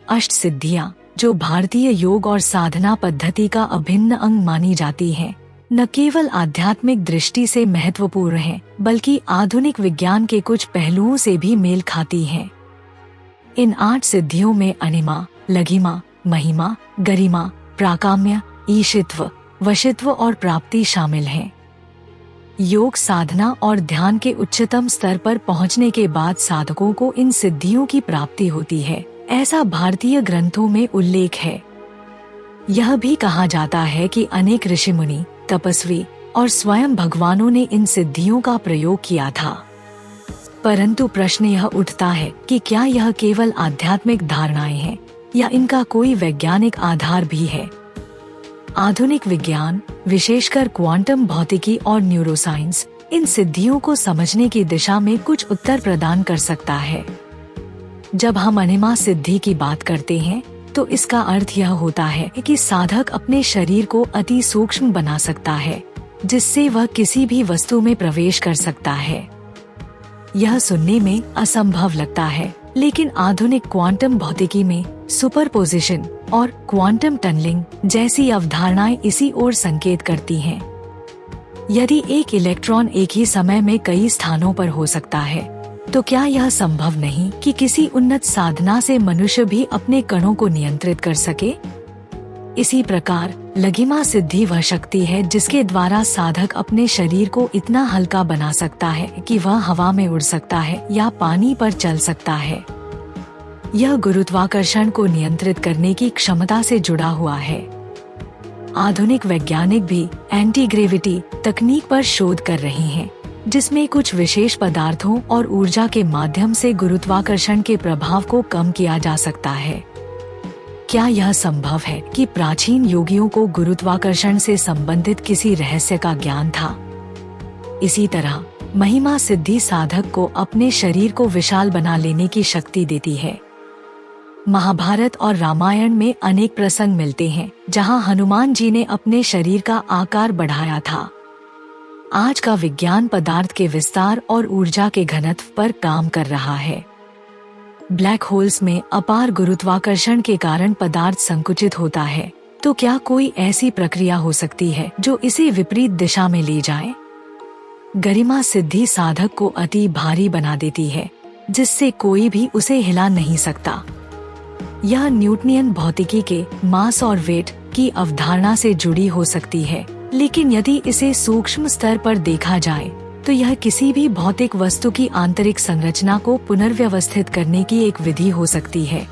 अष्ट सिद्धियां, जो भारतीय योग और साधना पद्धति का अभिन्न अंग मानी जाती हैं, न केवल आध्यात्मिक दृष्टि से महत्वपूर्ण हैं, बल्कि आधुनिक विज्ञान के कुछ पहलुओं से भी मेल खाती हैं। इन 8 सिद्धियों में अनिमा, लघिमा, महिमा, गरिमा, प्राकाम्य, ईशित्व, वशित्व और प्राप्ति शामिल हैं। योग साधना और ध्यान के उच्चतम स्तर पर पहुंचने के बाद साधकों को इन सिद्धियों की प्राप्ति होती है, ऐसा भारतीय ग्रंथों में उल्लेख है। यह भी कहा जाता है कि अनेक ऋषि मुनि, तपस्वी और स्वयं भगवानों ने इन सिद्धियों का प्रयोग किया था। परंतु प्रश्न यह उठता है कि क्या यह केवल आध्यात्मिक धारणाएं हैं या इनका कोई वैज्ञानिक आधार भी है। आधुनिक विज्ञान, विशेषकर क्वांटम भौतिकी और न्यूरोसाइंस, इन सिद्धियों को समझने की दिशा में कुछ उत्तर प्रदान कर सकता है। जब हम अनिमा सिद्धि की बात करते हैं तो इसका अर्थ यह होता है कि साधक अपने शरीर को अति सूक्ष्म बना सकता है, जिससे वह किसी भी वस्तु में प्रवेश कर सकता है। यह सुनने में असंभव लगता है, लेकिन आधुनिक क्वांटम भौतिकी में सुपरपोजिशन और क्वांटम टनलिंग जैसी अवधारणाएं इसी ओर संकेत करती हैं। यदि एक इलेक्ट्रॉन एक ही समय में कई स्थानों पर हो सकता है, तो क्या यह संभव नहीं कि किसी उन्नत साधना से मनुष्य भी अपने कणों को नियंत्रित कर सके? इसी प्रकार लघिमा सिद्धि वह शक्ति है जिसके द्वारा साधक अपने शरीर को इतना हल्का बना सकता है कि वह हवा में उड़ सकता है या पानी पर चल सकता है। यह गुरुत्वाकर्षण को नियंत्रित करने की क्षमता से जुड़ा हुआ है। आधुनिक वैज्ञानिक भी एंटी ग्रेविटी तकनीक पर शोध कर रहे हैं, जिसमें कुछ विशेष पदार्थों और ऊर्जा के माध्यम से गुरुत्वाकर्षण के प्रभाव को कम किया जा सकता है। क्या यह संभव है कि प्राचीन योगियों को गुरुत्वाकर्षण से संबंधित किसी रहस्य का ज्ञान था? इसी तरह महिमा सिद्धि साधक को अपने शरीर को विशाल बना लेने की शक्ति देती है। महाभारत और रामायण में अनेक प्रसंग मिलते हैं जहां हनुमान जी ने अपने शरीर का आकार बढ़ाया था। आज का विज्ञान पदार्थ के विस्तार और ऊर्जा के घनत्व पर काम कर रहा है। ब्लैक होल्स में अपार गुरुत्वाकर्षण के कारण पदार्थ संकुचित होता है, तो क्या कोई ऐसी प्रक्रिया हो सकती है जो इसे विपरीत दिशा में ले जाए? गरिमा सिद्धि साधक को अति भारी बना देती है, जिससे कोई भी उसे हिला नहीं सकता। यह न्यूटनियन भौतिकी के मास और वेट की अवधारणा से जुड़ी हो सकती है, लेकिन यदि इसे सूक्ष्म स्तर पर देखा जाए तो यह किसी भी भौतिक वस्तु की आंतरिक संरचना को पुनर्व्यवस्थित करने की एक विधि हो सकती है।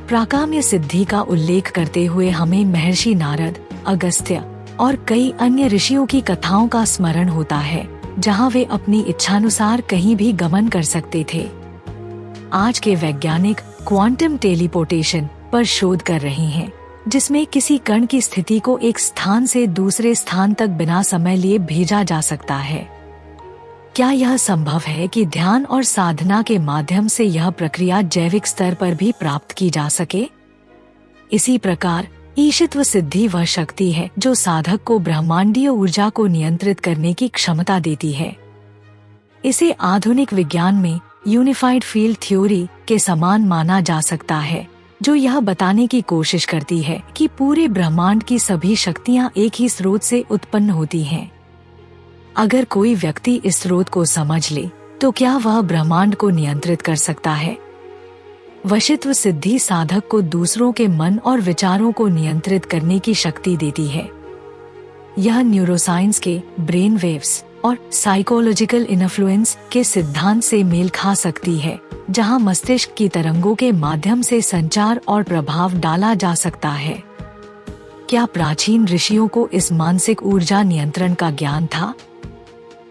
प्राकाम्य सिद्धि का उल्लेख करते हुए हमें महर्षि नारद, अगस्त्य और कई अन्य ऋषियों की कथाओं का स्मरण होता है, जहां वे अपनी इच्छानुसार कहीं भी गमन कर सकते थे। आज के वैज्ञानिक क्वांटम टेलीपोर्टेशन पर शोध कर रहे हैं, जिसमें किसी कण की स्थिति को एक स्थान से दूसरे स्थान तक बिना समय लिए भेजा जा सकता है। क्या यह संभव है कि ध्यान और साधना के माध्यम से यह प्रक्रिया जैविक स्तर पर भी प्राप्त की जा सके? इसी प्रकार ईशित्व सिद्धि वह शक्ति है जो साधक को ब्रह्मांडीय ऊर्जा को नियंत्रित करने की क्षमता देती है। इसे आधुनिक विज्ञान में यूनिफाइड फील्ड थ्योरी के समान माना जा सकता है, जो यह बताने की कोशिश करती है कि पूरे ब्रह्मांड की सभी शक्तियां एक ही स्रोत से उत्पन्न होती हैं। अगर कोई व्यक्ति इस स्रोत को समझ ले, तो क्या वह ब्रह्मांड को नियंत्रित कर सकता है? वशित्व सिद्धि साधक को दूसरों के मन और विचारों को नियंत्रित करने की शक्ति देती है। यह न्यूरोसाइंस के ब्रेन वेव्स और साइकोलॉजिकल इन्फ्लुएंस के सिद्धांत से मेल खा सकती है, जहां मस्तिष्क की तरंगों के माध्यम से संचार और प्रभाव डाला जा सकता है। क्या प्राचीन ऋषियों को इस मानसिक ऊर्जा नियंत्रण का ज्ञान था?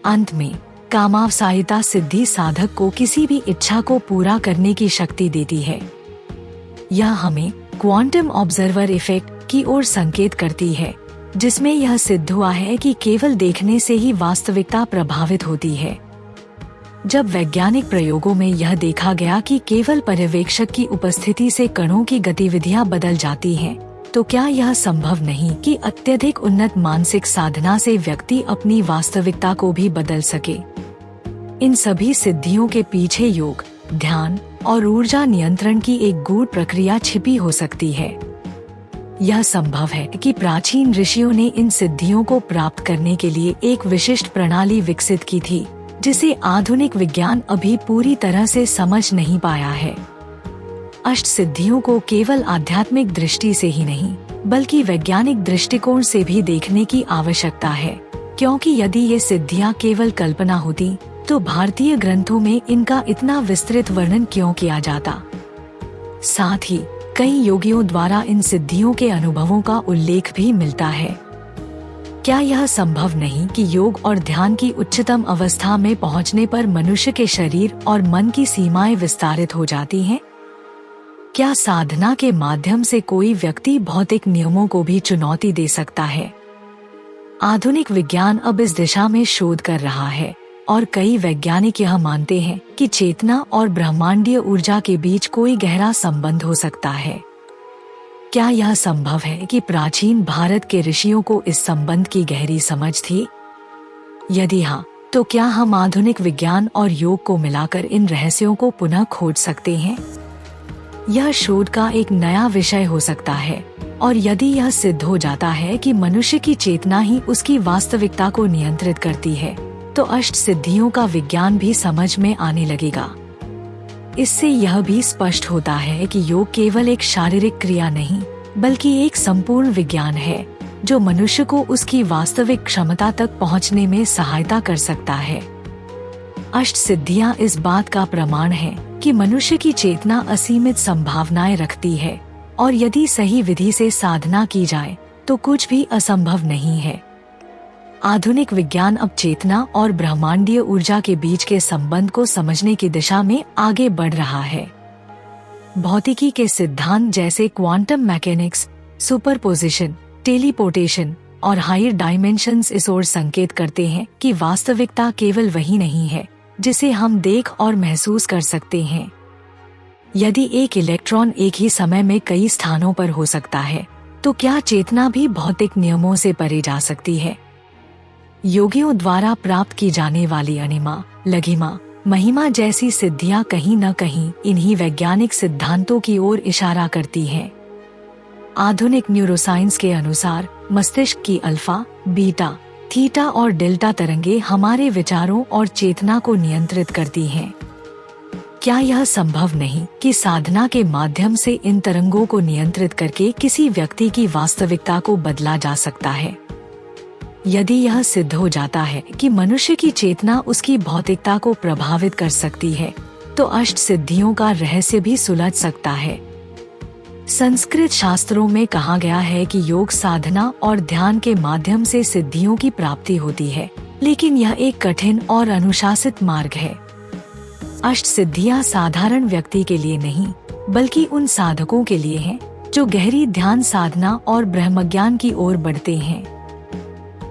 अंत में कामावसायिता सिद्धि साधक को किसी भी इच्छा को पूरा करने की शक्ति देती है। यह हमें क्वांटम ऑब्जर्वर इफेक्ट की ओर संकेत करती है, जिसमें यह सिद्ध हुआ है कि केवल देखने से ही वास्तविकता प्रभावित होती है। जब वैज्ञानिक प्रयोगों में यह देखा गया कि केवल पर्यवेक्षक की उपस्थिति से कणों की गतिविधियां बदल जाती हैं, तो क्या यह संभव नहीं कि अत्यधिक उन्नत मानसिक साधना से व्यक्ति अपनी वास्तविकता को भी बदल सके? इन सभी सिद्धियों के पीछे योग, ध्यान और ऊर्जा नियंत्रण की एक गूढ़ प्रक्रिया छिपी हो सकती है। यह संभव है कि प्राचीन ऋषियों ने इन सिद्धियों को प्राप्त करने के लिए एक विशिष्ट प्रणाली विकसित की थी, जिसे आधुनिक विज्ञान अभी पूरी तरह से समझ नहीं पाया है। अष्ट सिद्धियों को केवल आध्यात्मिक दृष्टि से ही नहीं, बल्कि वैज्ञानिक दृष्टिकोण से भी देखने की आवश्यकता है, क्योंकि यदि ये सिद्धियां केवल कल्पना होती तो भारतीय ग्रंथों में इनका इतना विस्तृत वर्णन क्यों किया जाता। साथ ही कई योगियों द्वारा इन सिद्धियों के अनुभवों का उल्लेख भी मिलता है। क्या यह संभव नहीं कि योग और ध्यान की उच्चतम अवस्था में पहुंचने पर मनुष्य के शरीर और मन की सीमाएं विस्तारित हो जाती हैं? क्या साधना के माध्यम से कोई व्यक्ति भौतिक नियमों को भी चुनौती दे सकता है? आधुनिक विज्ञान अब इस दिशा में शोध कर रहा है और कई वैज्ञानिक यह मानते हैं कि चेतना और ब्रह्मांडीय ऊर्जा के बीच कोई गहरा संबंध हो सकता है। क्या यह संभव है कि प्राचीन भारत के ऋषियों को इस संबंध की गहरी समझ थी? यदि हाँ, तो क्या हम आधुनिक विज्ञान और योग को मिलाकर इन रहस्यों को पुनः खोज सकते हैं? यह शोध का एक नया विषय हो सकता है, और यदि यह सिद्ध हो जाता है कि मनुष्य की चेतना ही उसकी वास्तविकता को नियंत्रित करती है, तो अष्ट सिद्धियों का विज्ञान भी समझ में आने लगेगा। इससे यह भी स्पष्ट होता है कि योग केवल एक शारीरिक क्रिया नहीं, बल्कि एक संपूर्ण विज्ञान है, जो मनुष्य को उसकी वास्तविक क्षमता तक पहुंचने में सहायता कर सकता है। अष्ट सिद्धियां इस बात का प्रमाण है कि मनुष्य की चेतना असीमित संभावनाएं रखती है, और यदि सही विधि से साधना की जाए तो कुछ भी असंभव नहीं है। आधुनिक विज्ञान अब चेतना और ब्रह्मांडीय ऊर्जा के बीच के संबंध को समझने की दिशा में आगे बढ़ रहा है। भौतिकी के सिद्धांत जैसे क्वांटम मैकेनिक्स, सुपरपोजिशन, टेलीपोर्टेशन और हायर डायमेंशंस इस ओर संकेत करते हैं कि वास्तविकता केवल वही नहीं है जिसे हम देख और महसूस कर सकते हैं। यदि एक इलेक्ट्रॉन एक ही समय में कई स्थानों पर हो सकता है, तो क्या चेतना भी भौतिक नियमों से परे जा सकती है? योगियों द्वारा प्राप्त की जाने वाली अनिमा, लघिमा, महिमा जैसी सिद्धियां कहीं न कहीं इन्हीं वैज्ञानिक सिद्धांतों की ओर इशारा करती हैं। आधुनिक न्यूरोसाइंस के अनुसार मस्तिष्क की अल्फा, बीटा, थीटा और डेल्टा तरंगे हमारे विचारों और चेतना को नियंत्रित करती हैं। क्या यह संभव नहीं कि साधना के माध्यम से इन तरंगों को नियंत्रित करके किसी व्यक्ति की वास्तविकता को बदला जा सकता है? यदि यह सिद्ध हो जाता है कि मनुष्य की चेतना उसकी भौतिकता को प्रभावित कर सकती है, तो अष्ट सिद्धियों का रहस्य भी सुलझ सकता है। संस्कृत शास्त्रों में कहा गया है कि योग साधना और ध्यान के माध्यम से सिद्धियों की प्राप्ति होती है, लेकिन यह एक कठिन और अनुशासित मार्ग है। अष्ट सिद्धियां साधारण व्यक्ति के लिए नहीं, बल्कि उन साधकों के लिए हैं जो गहरी ध्यान साधना और ब्रह्मज्ञान की ओर बढ़ते हैं।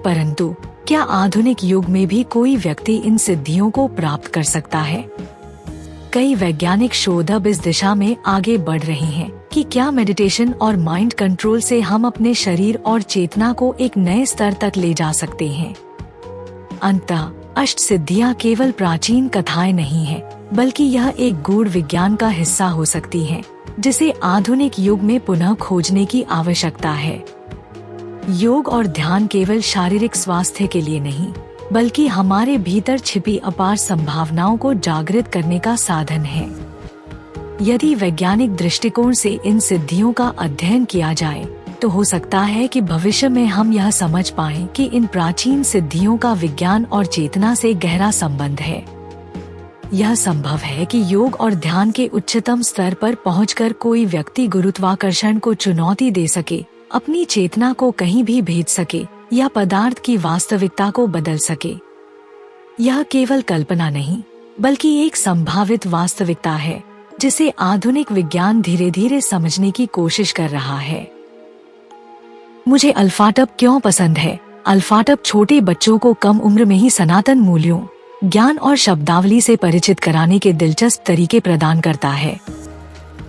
परंतु क्या आधुनिक युग में भी कोई व्यक्ति इन सिद्धियों को प्राप्त कर सकता है? कई वैज्ञानिक शोध अब इस दिशा में आगे बढ़ रहे हैं कि क्या मेडिटेशन और माइंड कंट्रोल से हम अपने शरीर और चेतना को एक नए स्तर तक ले जा सकते हैं। अंततः अष्ट सिद्धियां केवल प्राचीन कथाएं नहीं हैं, बल्कि यह एक गूढ़ विज्ञान का हिस्सा हो सकती हैं, जिसे आधुनिक युग में पुनः खोजने की आवश्यकता है। योग और ध्यान केवल शारीरिक स्वास्थ्य के लिए नहीं, बल्कि हमारे भीतर छिपी अपार संभावनाओं को जागृत करने का साधन है। यदि वैज्ञानिक दृष्टिकोण से इन सिद्धियों का अध्ययन किया जाए, तो हो सकता है कि भविष्य में हम यह समझ पाएं कि इन प्राचीन सिद्धियों का विज्ञान और चेतना से गहरा संबंध है। यह संभव है कि योग और ध्यान के उच्चतम स्तर पर पहुंचकर कोई व्यक्ति गुरुत्वाकर्षण को चुनौती दे सके, अपनी चेतना को कहीं भी भेज सके या पदार्थ की वास्तविकता को बदल सके। यह केवल कल्पना नहीं, बल्कि एक संभावित वास्तविकता है, जिसे आधुनिक विज्ञान धीरे धीरे समझने की कोशिश कर रहा है। मुझे अल्फाटब क्यों पसंद है? अल्फाटब छोटे बच्चों को कम उम्र में ही सनातन मूल्यों, ज्ञान और शब्दावली से परिचित कराने के दिलचस्प तरीके प्रदान करता है।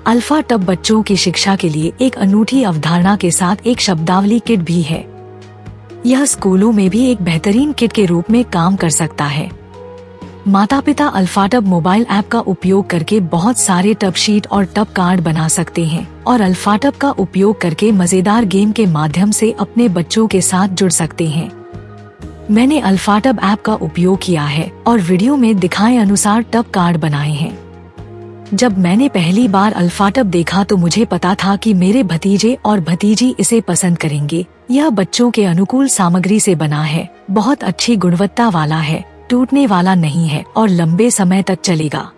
अल्फाटब बच्चों की शिक्षा के लिए एक अनूठी अवधारणा के साथ एक शब्दावली किट भी है। यह स्कूलों में भी एक बेहतरीन किट के रूप में काम कर सकता है। माता पिता अल्फाटब मोबाइल ऐप का उपयोग करके बहुत सारे टब शीट और टब कार्ड बना सकते हैं और अल्फाटब का उपयोग करके मजेदार गेम के माध्यम से अपने बच्चों के साथ जुड़ सकते हैं। मैंने अल्फाटब ऐप का उपयोग किया है और वीडियो में दिखाए अनुसार टब कार्ड बनाए हैं। जब मैंने पहली बार अल्फाटब देखा तो मुझे पता था कि मेरे भतीजे और भतीजी इसे पसंद करेंगे। यह बच्चों के अनुकूल सामग्री से बना है, बहुत अच्छी गुणवत्ता वाला है, टूटने वाला नहीं है और लंबे समय तक चलेगा।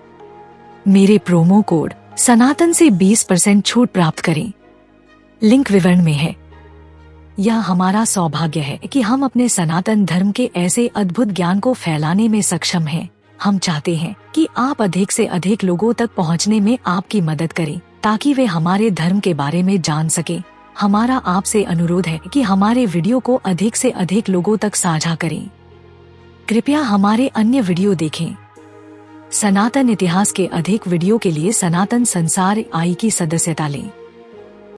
मेरे प्रोमो कोड सनातन से 20% छूट प्राप्त करें। लिंक विवरण में है। यह हमारा सौभाग्य है कि हम अपने सनातन धर्म के ऐसे अद्भुत ज्ञान को फैलाने में सक्षम हैं। हम चाहते हैं कि आप अधिक से अधिक लोगों तक पहुंचने में आपकी मदद करें ताकि वे हमारे धर्म के बारे में जान सकें। हमारा आपसे अनुरोध है कि हमारे वीडियो को अधिक से अधिक लोगों तक साझा करें। कृपया हमारे अन्य वीडियो देखें। सनातन इतिहास के अधिक वीडियो के लिए सनातन संसार आई की सदस्यता लें।